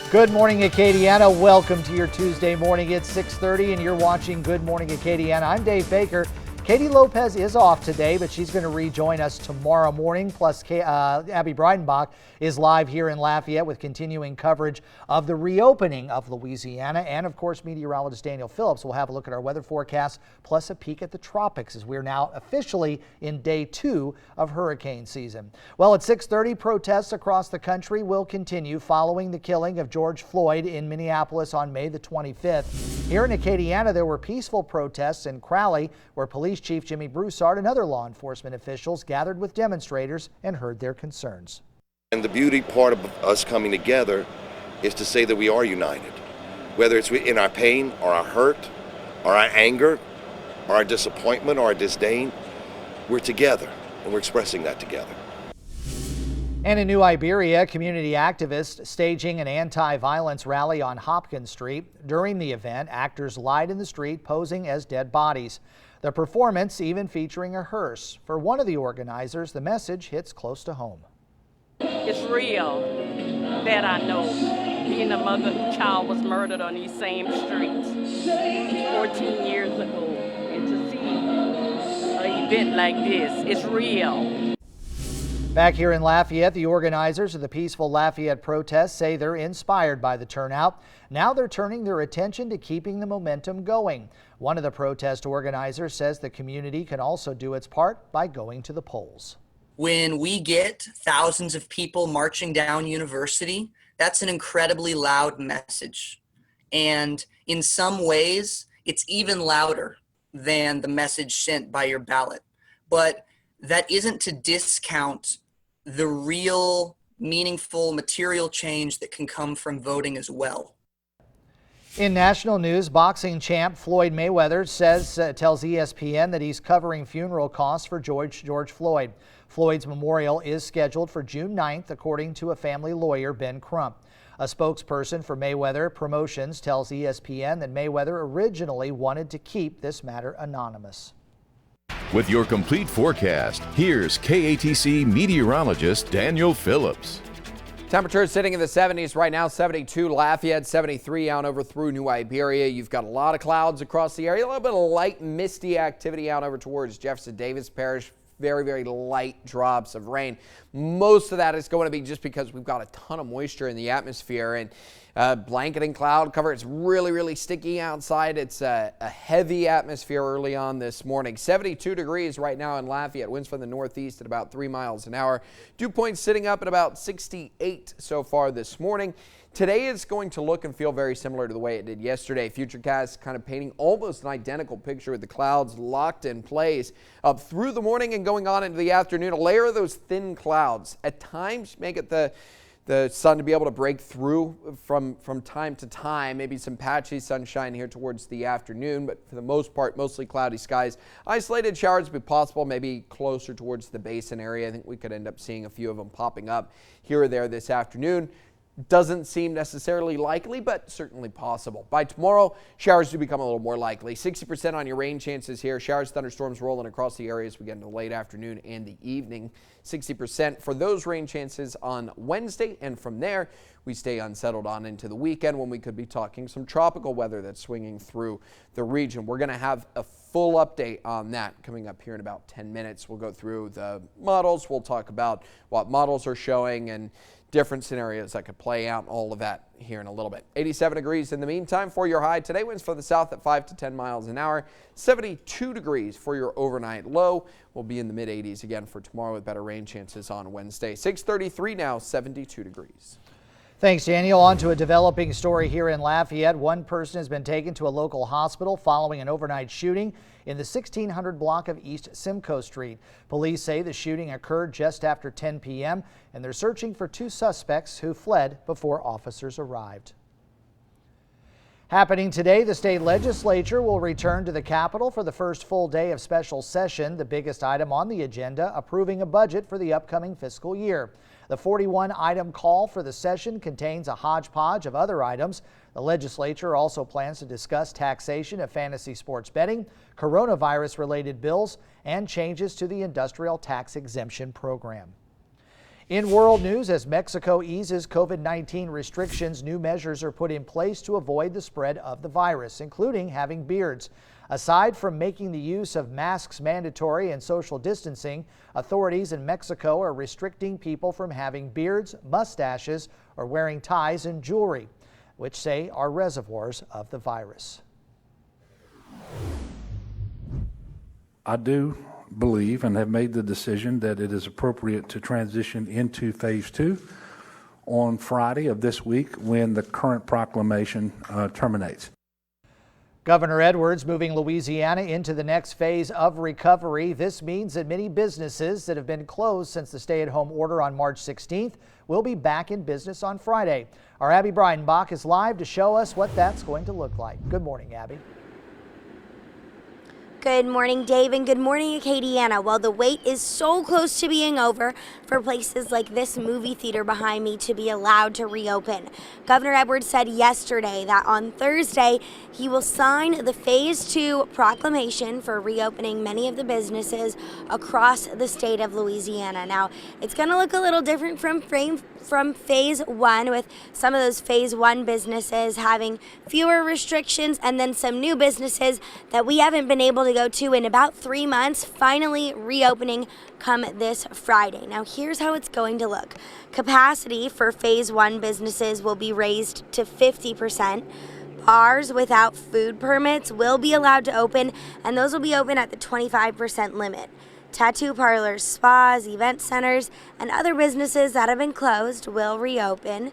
Good morning, Acadiana. Welcome to your Tuesday morning. It's 6:30 and you're watching Good Morning Acadiana. I'm Dave Baker. Katie Lopez is off today, but she's going to rejoin us tomorrow morning. Plus, Abby Breidenbach is live here in Lafayette with continuing coverage of the reopening of Louisiana. And, of course, meteorologist Daniel Phillips will have a look at our weather forecast, plus a peek at the tropics as we're now officially in day 2 of hurricane season. Well, at 6:30, protests across the country will continue following the killing of George Floyd in Minneapolis on May the 25th. Here in Acadiana, there were peaceful protests in Crowley, where Police Chief Jimmy Broussard and other law enforcement officials gathered with demonstrators and heard their concerns. And the beauty part of us coming together is to say that we are united, whether it's in our pain or our hurt or our anger or our disappointment or our disdain. We're together and we're expressing that together. And in New Iberia, community activists staging an anti-violence rally on Hopkins Street. During the event, actors lied in the street posing as dead bodies. The performance even featuring a hearse. For one of the organizers, the message hits close to home. It's real that I know being a mother whose child was murdered on these same streets 14 years ago, and to see an event like this, it's real. Back here in Lafayette, the organizers of the peaceful Lafayette protests say they're inspired by the turnout. Now they're turning their attention to keeping the momentum going. One of the protest organizers says the community can also do its part by going to the polls. When we get thousands of people marching down University, that's an incredibly loud message. And in some ways, it's even louder than the message sent by your ballot. But that isn't to discount the real, meaningful, material change that can come from voting as well. In national news, boxing champ Floyd Mayweather tells ESPN that he's covering funeral costs for George Floyd. Floyd's memorial is scheduled for June 9th, according to a family lawyer, Ben Crump. A spokesperson for Mayweather Promotions tells ESPN that Mayweather originally wanted to keep this matter anonymous. With your complete forecast, here's KATC meteorologist Daniel Phillips. Temperatures sitting in the 70s right now, 72 Lafayette, 73 out over through New Iberia. You've got a lot of clouds across the area, a little bit of light misty activity out over towards Jefferson Davis Parish. Very, very light drops of rain. Most of that is going to be just because we've got a ton of moisture in the atmosphere and blanketing cloud cover. It's really, really sticky outside. It's a heavy atmosphere early on this morning. 72 degrees right now in Lafayette. Winds from the northeast at about 3 miles an hour. Dew points sitting up at about 68 so far this morning. Today is going to look and feel very similar to the way it did yesterday. Futurecast kind of painting almost an identical picture with the clouds locked in place up through the morning and going on into the afternoon. A layer of those thin clouds at times make it the sun to be able to break through from time to time. Maybe some patchy sunshine here towards the afternoon, but for the most part, mostly cloudy skies. Isolated showers would be possible, maybe closer towards the basin area. I think we could end up seeing a few of them popping up here or there this afternoon. Doesn't seem necessarily likely, but certainly possible. By tomorrow, showers do become a little more likely. 60% on your rain chances here. Showers, thunderstorms rolling across the area as we get into the late afternoon and the evening. 60% for those rain chances on Wednesday, and from there, we stay unsettled on into the weekend when we could be talking some tropical weather that's swinging through the region. We're going to have a full update on that coming up here in about 10 minutes. We'll go through the models. We'll talk about what models are showing and different scenarios that could play out, all of that here in a little bit. 87 degrees in the meantime for your high. Today winds for the south at 5 to 10 miles an hour. 72 degrees for your overnight low. We'll be in the mid 80s again for tomorrow with better rain chances on Wednesday. 6:33 now, 72 degrees. Thanks, Daniel. On to a developing story here in Lafayette. One person has been taken to a local hospital following an overnight shooting in the 1600 block of East Simcoe Street. Police say the shooting occurred just after 10 p.m. and they're searching for 2 suspects who fled before officers arrived. Happening today, the state legislature will return to the Capitol for the first full day of special session. The biggest item on the agenda, approving a budget for the upcoming fiscal year. The 41-item call for the session contains a hodgepodge of other items. The legislature also plans to discuss taxation of fantasy sports betting, coronavirus-related bills, and changes to the industrial tax exemption program. In world news, as Mexico eases COVID-19 restrictions, new measures are put in place to avoid the spread of the virus, including having beards. Aside from making the use of masks mandatory and social distancing, authorities in Mexico are restricting people from having beards, mustaches, or wearing ties and jewelry, which say are reservoirs of the virus. I do believe and have made the decision that it is appropriate to transition into phase 2 on Friday of this week when the current proclamation terminates. Governor Edwards moving Louisiana into the next phase of recovery. This means that many businesses that have been closed since the stay-at-home order on March 16th will be back in business on Friday. Our Abby Breidenbach is live to show us what that's going to look like. Good morning, Abby. Good morning, Dave, and good morning, Acadiana. Well, the wait is so close to being over for places like this movie theater behind me to be allowed to reopen. Governor Edwards said yesterday that on Thursday he will sign the Phase 2 proclamation for reopening many of the businesses across the state of Louisiana. Now, it's going to look a little different from Phase 1, with some of those Phase 1 businesses having fewer restrictions and then some new businesses that we haven't been able to go to in about 3 months finally reopening come this Friday. Now here's how it's going to look. Capacity for Phase 1 businesses will be raised to 50%. Bars without food permits will be allowed to open, and those will be open at the 25% limit. Tattoo parlors, spas, event centers, and other businesses that have been closed will reopen.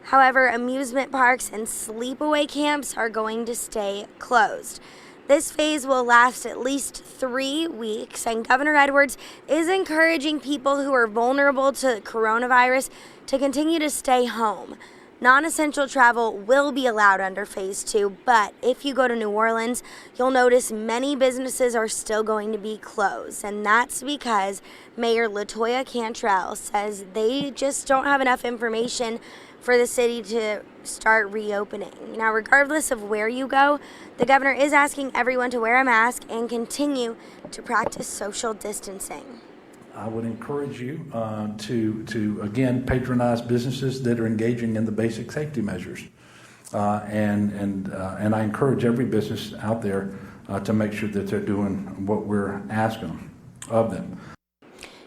However, amusement parks and sleepaway camps are going to stay closed. This phase will last at least 3 weeks, and Governor Edwards is encouraging people who are vulnerable to coronavirus to continue to stay home. Non-essential travel will be allowed under Phase 2, but if you go to New Orleans, you'll notice many businesses are still going to be closed, and that's because Mayor LaToya Cantrell says they just don't have enough information for the city to start reopening. Now, regardless of where you go, the governor is asking everyone to wear a mask and continue to practice social distancing. I would encourage you to again patronize businesses that are engaging in the basic safety measures, and I encourage every business out there to make sure that they're doing what we're asking of them.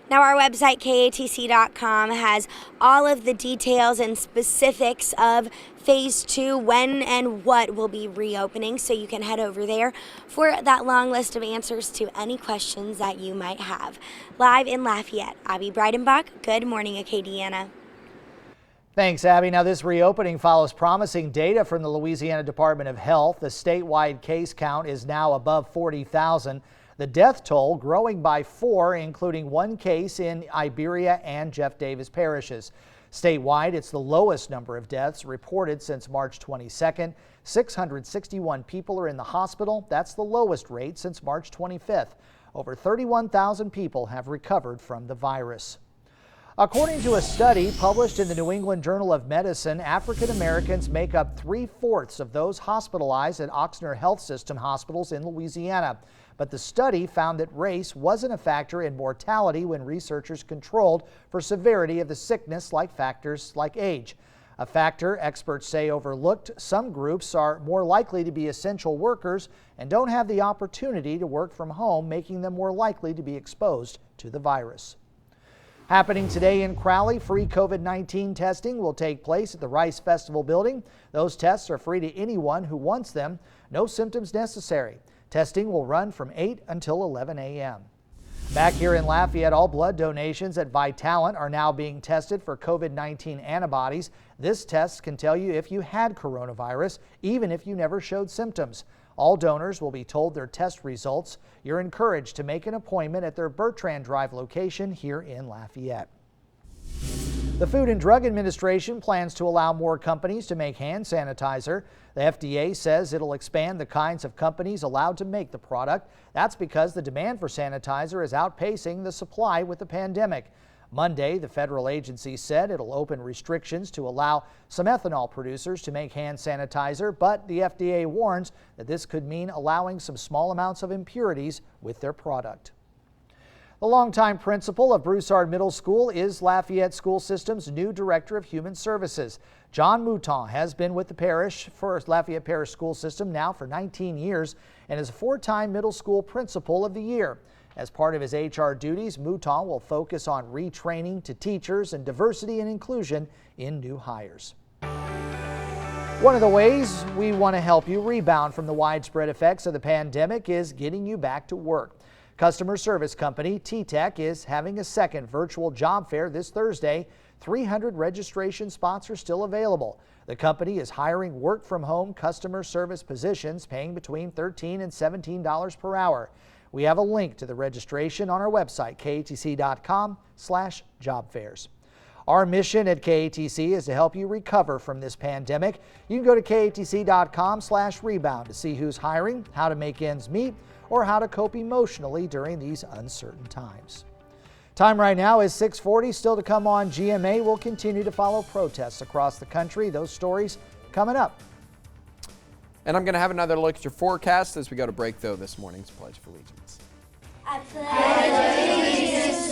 Now, our website, KATC.com, has all of the details and specifics of Phase 2, when and what will be reopening, so you can head over there for that long list of answers to any questions that you might have. Live in Lafayette, Abby Breidenbach, good morning, Acadiana. Thanks, Abby. Now, this reopening follows promising data from the Louisiana Department of Health. The statewide case count is now above 40,000. The death toll growing by 4, including 1 case in Iberia and Jeff Davis parishes. Statewide, it's the lowest number of deaths reported since March 22nd. 661 people are in the hospital. That's the lowest rate since March 25th. Over 31,000 people have recovered from the virus. According to a study published in the New England Journal of Medicine, African Americans make up 3/4 of those hospitalized at Oxnard Health System hospitals in Louisiana. But the study found that race wasn't a factor in mortality when researchers controlled for severity of the sickness, like factors like age. A factor experts say overlooked. Some groups are more likely to be essential workers and don't have the opportunity to work from home, making them more likely to be exposed to the virus. Happening today in Crowley, free COVID-19 testing will take place at the Rice Festival building. Those tests are free to anyone who wants them. No symptoms necessary. Testing will run from 8 until 11 a.m. Back here in Lafayette, all blood donations at Vitalant are now being tested for COVID-19 antibodies. This test can tell you if you had coronavirus, even if you never showed symptoms. All donors will be told their test results. You're encouraged to make an appointment at their Bertrand Drive location here in Lafayette. The Food and Drug Administration plans to allow more companies to make hand sanitizer. The FDA says it'll expand the kinds of companies allowed to make the product. That's because the demand for sanitizer is outpacing the supply with the pandemic. Monday, the federal agency said it'll open restrictions to allow some ethanol producers to make hand sanitizer, but the FDA warns that this could mean allowing some small amounts of impurities with their product. The longtime principal of Broussard Middle School is Lafayette School System's new Director of Human Services. John Mouton has been with the parish for Lafayette Parish School System now for 19 years and is a 4-time middle school principal of the year. As part of his HR duties, Mouton will focus on retraining to teachers and diversity and inclusion in new hires. One of the ways we want to help you rebound from the widespread effects of the pandemic is getting you back to work. Customer service company T-Tech is having a second virtual job fair this Thursday. 300 registration spots are still available. The company is hiring work-from-home customer service positions paying between $13 and $17 per hour. We have a link to the registration on our website, katc.com/job fairs. Our mission at KATC is to help you recover from this pandemic. You can go to katc.com/rebound to see who's hiring, how to make ends meet, or how to cope emotionally during these uncertain times. Time right now is 6:40. Still to come on GMA. We'll continue to follow protests across the country. Those stories coming up. And I'm going to have another look at your forecast as we go to break, though, this morning's Pledge of Allegiance. I pledge allegiance